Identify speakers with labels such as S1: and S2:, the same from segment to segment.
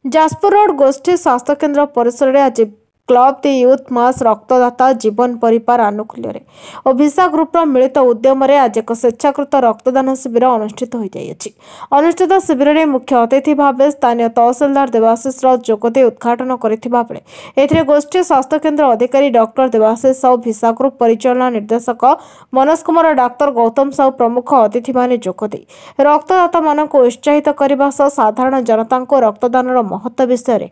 S1: Jajpur road गोष्ठी स्वास्थ्य केन्द्र परिसर में आज क्लब दि यूथ मास रक्तदाता जीवन परिवार आनुकूल्य और भिसा ग्रुप मिलित उद्यम आज एक स्वेच्छाकृत रक्तदान शिविर अनुष्ठित हो अनुष्ठित शिविर में मुख्य अतिथि भाव स्थानीय तहसिलदार देवाशीष राउत जोगदे उद्घाटन करते गोष्ठी स्वास्थ्य केन्द्र अधिकारी डॉक्टर देवाशीष साहू भिसा ग्रुप परिचालना निर्देशक मनोज कुमार डाक्तर गौतम साहू प्रमुख अतिथि माने जोगदे रक्तदाता मानक उत्साहित करने साधारण जनता को रक्तदान महत्व विषय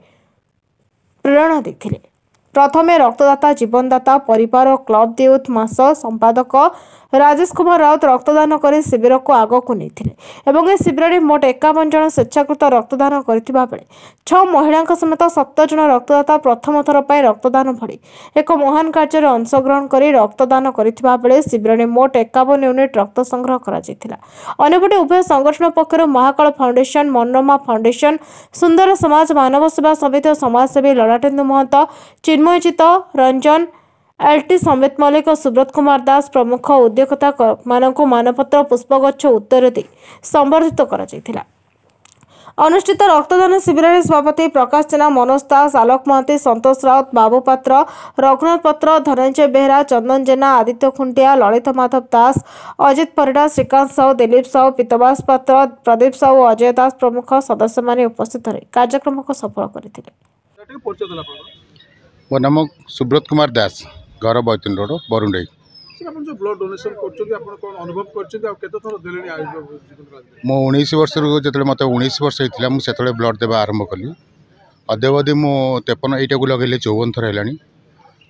S1: प्रेरणा देते। प्रथमे रक्तदाता जीवनदाता परिवार और क्लब दि यूथ मास संपादक राजेश कुमार राउत रक्तदान कर शिविर को आग को नहीं शिविर में मोट 51 जन स्वेच्छाकृत रक्तदान करते 6 महिला समेत 7 जन रक्तदाता प्रथम थर पर रक्तदान भली एक महान कार्य अंशग्रहण कर रक्तदान करते शिविर में मोट 51 यूनिट रक्त संग्रह करपटे उभय संगठन पक्षर महाकाल फाउंडेशन मनोरमा फाउंडेशन सुंदर समाज मानव सेवा समिति और समाजसेवी ललाटेन्दु महंत चिन्मयजित रंजन एलटी समित मल्लिक और सुब्रत कुमार दास प्रमुख उद्योक्ता मानक मानपत्र पुष्पगछ उत्तर दे संबर्धित कर अनुष्ठित रक्तदान शिविर में सभापति प्रकाश जेना मनोज दास आलोक महांती संतोष राउत बाबू पात्र रघुनाथ पत्र धनंजय बेहरा चंदन जेना आदित्य खुंटिया ललित माधव दास अजित परिडा श्रीकांत साहू दिलीप साहू पीतवास पात्र प्रदीप साहू अजय दास प्रमुख सदस्य माने उपस्थित रही कार्यक्रम को सफल करथिले।
S2: मो नाम सुब्रत कुमार दास घर बैतन रोड बरुंडई
S3: जो ब्लड डोनेशन अनुभव
S2: मो 19 वर्ष जो मत 19 वर्ष होता मुझे ब्लड देवा आरंभ कली अद्यावधि मो 53 एटा को लगे 54 थर है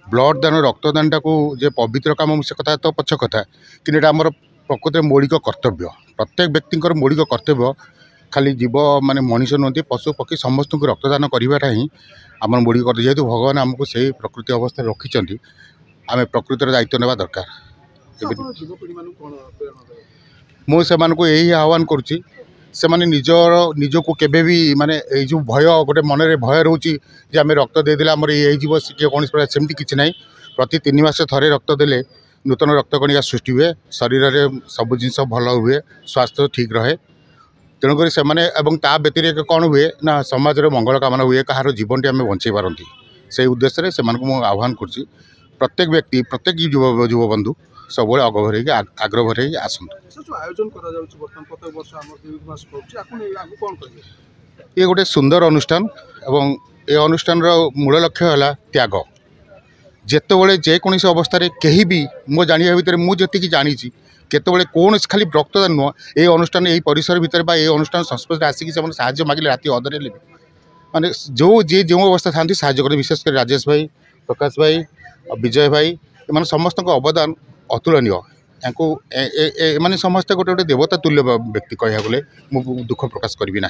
S2: ब्लड दान रक्तदान टाक जे पवित्र काम से कथा तो पक्ष कथा कि आम प्रकृत मौलिक कर्तव्य प्रत्येक व्यक्ति मौलिक कर्तव्य खाली जीव माने मनीष नुहति पशु पक्षी समस्त को रक्तदान करवाटा ही आम मौलिक कर्तव्य जेहेतु भगवान आमको से प्रकृति अवस्था रखिंट आम प्रकृतिर दायित्व नेवा दरकार। मुझे यही आह्वान करुच्ची से माने निजको केबे भी माने जो भय गोटे मन में भय रोचे आम रक्त देदेले आमर ये किए कौन सेमती किसी ना प्रति 3 मास थे रक्त देले नूतन रक्तकणिका सृष्टि हुए शरीर में सब जिन भल हुए स्वास्थ्य ठीक रहे तेणुक से ता व्यतिरेक कौन हुए ना समाज मंगल कामना हुए कहार जीवन टी आम बंचे पारती से उद्देश्य से आह्वान करुच्ची प्रत्येक व्यक्ति प्रत्येक युव बंधु सब अगभर आग्रह भर ये गोटे सुंदर अनुष्ठान एवं ये अनुष्ठान मूल लक्ष्य है त्याग जितेबाला जेकोसी अवस्था कहीं भी मो जाना भितर मुझे जानी केतबले कौन खाली रक्तदान नुह ये अनुष्ठान यही परिसर भितर ये अनुष्ठान संस्पर्श आसिक साहाय्य मागिले राति अधरे माने जो अवस्था था साहाय्य कर विशेष कर राजेश भाई प्रकाश भाई विजय भाई एम समस्त अवदान अतुलनीय माने समस्ते गोटे गोटे देवता तुल्य व्यक्ति कह गले मुझे दुख प्रकाश करी ना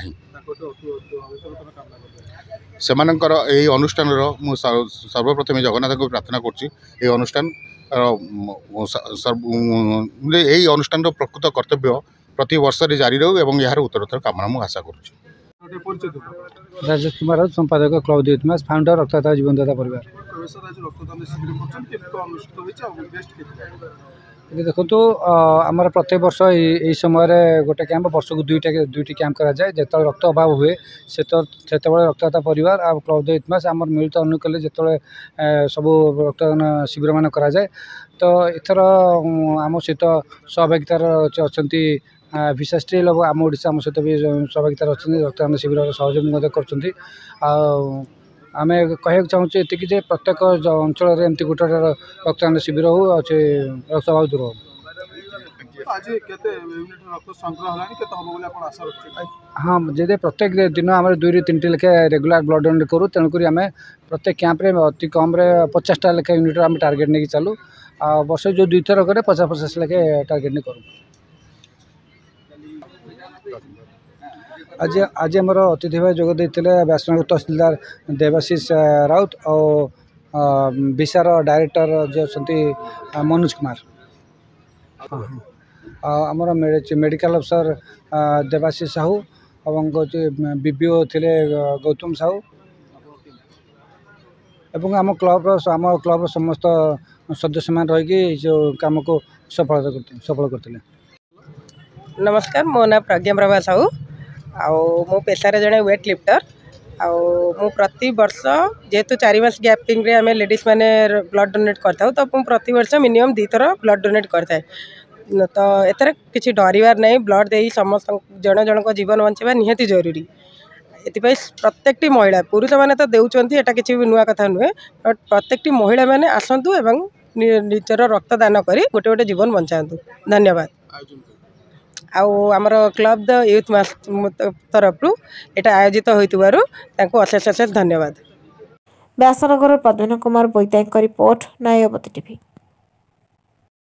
S2: से अनुष्ठान सर्वप्रथम जगन्नाथ को प्रार्थना कर अनुष्ठान यही अनुष्ठान प्रकृत कर्तव्य प्रति वर्ष जारी रहू यार उत्तरोत्तर कामना मुझे आशा करुच्ची।
S4: राजेश कुमार संपादक क्लब दि यूथ मास फाउंडर रक्तदाता जीवनदाता परिवार देखो तो आमर प्रत्येक वर्ष यही समय गोटे कैंप वर्ष को दुईटी कैंप कराए जो रक्त अभाव हुए से रक्तदाता परिवार आ क्लब दि यूथ मास आम मिलित अनुकूल जो सब रक्तदान शिविर मान कराए तो एथर आम सहित सहभागितार अच्छा भिसा स्टिल आम ओडिशा आम सहित भी सहभागितार अच्छा रक्तदान शिविर सहयोग कर आम कह चाहूँ ये प्रत्येक अंचल एमती गोटे रक्तदान शिविर हो अच्छे रक्त अभाव दूर हो। हाँ जे प्रत्येक दिन आम 2 ରୁ 3ଟି लेखे रेगुलर ब्लड डोनेट करूँ तेणुक आम प्रत्येक कैंप अति कम 50टा लेखे यूनिट आम टार्गेट नहीं चलू वर्ष जो 2 थर करे 50-50 लेखे टार्गेट नहीं करूँ। आज आमर अतिथि भाई जोगदे व्यासनगर तहसिलदार देवाशीष राउत और विसार डायरेक्टर जो अच्छा मनोज कुमार आमर मेडिकल अफसर देवाशीष साहू और बीबीओ थे गौतम साहू एवं आम क्लब समस्त सदस्य मान रही जो काम को सफल करते।
S5: नमस्कार मो ना प्रज्ञा प्रभा साहू आउ मो पेशारे जड़े वेट लिफ्टर मु प्रति वर्ष जेहेतु 4 मास गैपिंग रे आम लेडीज मैंने ब्लड डोनेट करता तो मुझे प्रति वर्ष मिनिमम 2 थर ब्लड डोनेट करता है तो एथर किसी डरबार नहीं ब्लड दे समस्त जन जन जीवन बचावा निहाती जरूरी ये प्रत्येक महिला पुरुष मैंने तो देउछंती एटा किसी भी नुआ कथा नुहे बट प्रत्येक महिला मैंने आसतु एवं निजर रक्तदान करी गोटे गोटे जीवन बचातु धन्यवाद आमर क्लब द यूथ मास तरफ एटा आयोजित होइतबारु अशेष अशेष धन्यवाद।
S1: व्यासनगर पद्मन कुमार बैतायक रिपोर्ट नयवती टीवी।